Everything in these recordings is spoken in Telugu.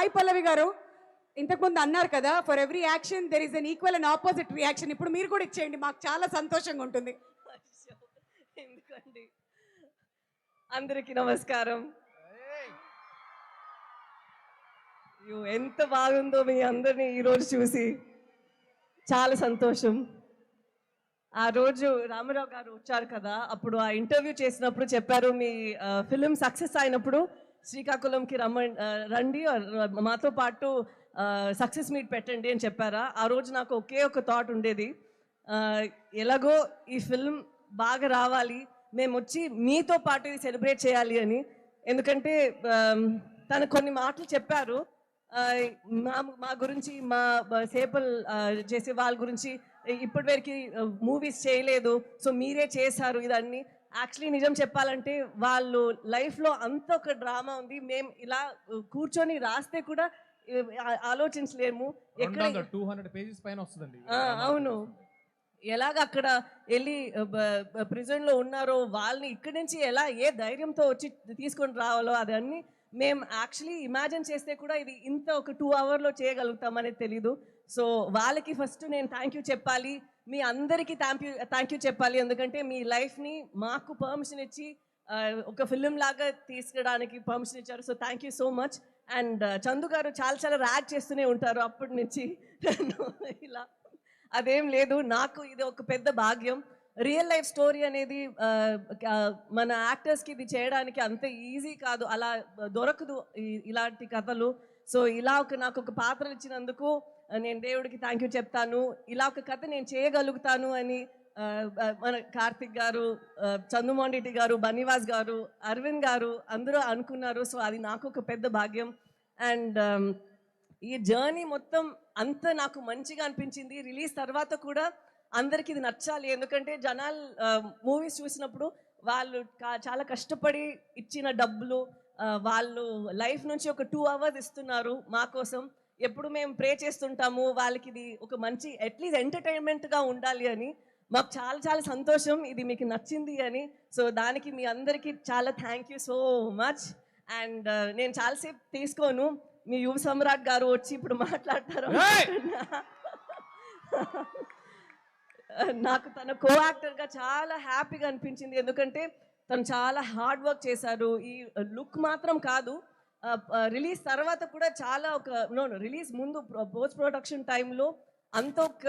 సాయి పల్లవి గారు ఇంతకుముందు అన్నారు కదా, for every action there is an equal and opposite reaction. ఇప్పుడు మీరు కూడా ఇచ్చేయండి, మాకు చాలా సంతోషంగా ఉంటుంది. ఎందుకండి. అందరికీ నమస్కారం. ఎంత బాగుందో మీ అందరినీ ఈరోజు చూసి చాలా సంతోషం. ఆ రోజు రామారావు గారు వచ్చారు కదా, అప్పుడు ఆ ఇంటర్వ్యూ చేసినప్పుడు చెప్పారు మీ ఫిలిం సక్సెస్ అయినప్పుడు శ్రీకాకుళంకి రండి, మాతో పాటు సక్సెస్ మీట్ పెట్టండి అని చెప్పారా. ఆ రోజు నాకు ఒకే ఒక థాట్ ఉండేది, ఎలాగో ఈ ఫిల్మ్ బాగా రావాలి, మేము వచ్చి మీతో పాటు ఇది సెలబ్రేట్ చేయాలి అని. ఎందుకంటే తను కొన్ని మాటలు చెప్పారు మా గురించి, మా సేపల్ చేసే వాళ్ళ గురించి ఇప్పటి వరకు మూవీస్ చేయలేదు, సో మీరే చేశారు ఇదన్నీ. యాక్చువల్లీ నిజం చెప్పాలంటే వాళ్ళు లైఫ్లో అంత ఒక డ్రామా ఉంది, మేము ఇలా కూర్చొని రాస్తే కూడా ఆలోచించలేము. ఎక్కడ 200 పేజెస్ పైన వస్తుందండి. అవును, ఎలాగ అక్కడ వెళ్ళి ప్రిజన్లో ఉన్నారో వాళ్ళని ఇక్కడి నుంచి ఎలా ఏ ధైర్యంతో వచ్చి తీసుకొని రావాలో అదన్నీ మేము యాక్చువల్లీ ఇమాజిన్ చేస్తే కూడా ఇది ఇంత ఒక 2 అవర్లో చేయగలుగుతామనేది తెలీదు. సో వాళ్ళకి ఫస్ట్ నేను థ్యాంక్ యూ చెప్పాలి, మీ అందరికీ థ్యాంక్ యూ చెప్పాలి. ఎందుకంటే మీ లైఫ్ని మాకు పర్మిషన్ ఇచ్చి ఒక ఫిలిం లాగా తీసుకురావడానికి పర్మిషన్ ఇచ్చారు. So thank you so much. And Chandu గారు చాలా ర్యాక్ చేస్తూనే ఉంటారు అప్పటి నుంచి ఇలా అదేం లేదు, నాకు ఇది ఒక పెద్ద భాగ్యం. రియల్ లైఫ్ స్టోరీ అనేది మన యాక్టర్స్కి ఇది చేయడానికి అంత ఈజీ కాదు, అలా దొరకదు ఇలాంటి కథలు. సో ఇలా నాకు ఒక పాత్ర ఇచ్చినందుకు నేను దేవుడికి థ్యాంక్ యూ చెప్తాను. ఇలా ఒక కథ నేను చేయగలుగుతాను అని మన కార్తిక్ గారు, చందుమోహన్ రెడ్డి గారు, బన్నీవాస్ గారు, అరవింద్ గారు అందరూ అనుకున్నారు. సో అది నాకు ఒక పెద్ద భాగ్యం. అండ్ ఈ జర్నీ మొత్తం అంత నాకు మంచిగా అనిపించింది. రిలీజ్ తర్వాత కూడా అందరికీ ఇది నచ్చాలి, ఎందుకంటే జనాలు మూవీస్ చూసినప్పుడు వాళ్ళు చాలా కష్టపడి ఇచ్చిన డబ్బులు వాళ్ళు లైఫ్ నుంచి ఒక 2 అవర్స్ ఇస్తున్నారు మా కోసం. ఎప్పుడు మేము ప్రే చేస్తుంటాము వాళ్ళకి ఇది ఒక మంచి అట్లీస్ట్ ఎంటర్టైన్మెంట్గా ఉండాలి అని. మాకు చాలా సంతోషం ఇది మీకు నచ్చింది అని. సో దానికి మీ అందరికీ చాలా thank you so much. And నేను చాలాసేపు తీసుకోను, మీ యువ సమ్రాట్ గారు వచ్చి ఇప్పుడు మాట్లాడతారు. నాకు తన కో యాక్టర్గా చాలా హ్యాపీగా అనిపించింది, ఎందుకంటే తను చాలా హార్డ్ వర్క్ చేశారు. ఈ లుక్ మాత్రం కాదు, రిలీజ్ తర్వాత కూడా చాలా రిలీజ్ ముందు పోస్ట్ ప్రొడక్షన్ టైంలో అంత ఒక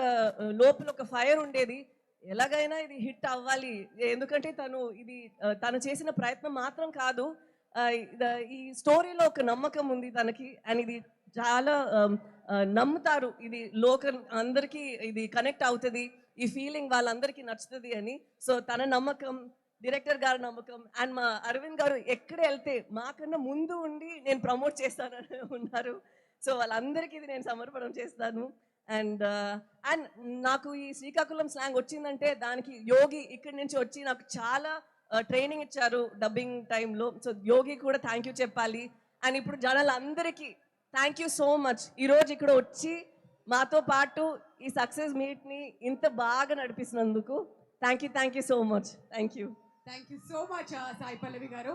లోపల ఒక ఫైర్ ఉండేది, ఎలాగైనా ఇది హిట్ అవ్వాలి. ఎందుకంటే తను చేసిన ప్రయత్నం మాత్రం కాదు, ఈ స్టోరీలో ఒక నమ్మకం ఉంది తనకి. అండ్ ఇది చాలా నమ్ముతారు, ఇది లోకల్ అందరికీ ఇది కనెక్ట్ అవుతుంది, ఈ ఫీలింగ్ వాళ్ళందరికీ నచ్చుతుంది అని. సో తన నమ్మకం, డైరెక్టర్ గారి నమ్మకం, అండ్ మా అరవింద్ గారు ఎక్కడ వెళ్తే మాకన్నా ముందు ఉండి నేను ప్రమోట్ చేస్తానని ఉన్నారు. సో వాళ్ళందరికీ ఇది నేను సమర్పణం చేస్తాను. అండ్ నాకు ఈ శ్రీకాకుళం స్లాంగ్ వచ్చిందంటే దానికి యోగి ఇక్కడి నుంచి వచ్చి నాకు చాలా ట్రైనింగ్ ఇచ్చారు డబ్బింగ్ టైంలో. సో యోగి కూడా థ్యాంక్ యూ చెప్పాలి. అండ్ ఇప్పుడు జనాలందరికీ థ్యాంక్ యూ సో మచ్, ఈరోజు ఇక్కడ వచ్చి మాతో పాటు ఈ సక్సెస్ మీట్ని ఇంత బాగా నడిపిస్తున్నందుకు thank you so much. Thank you so much Sai Pallavi గారు.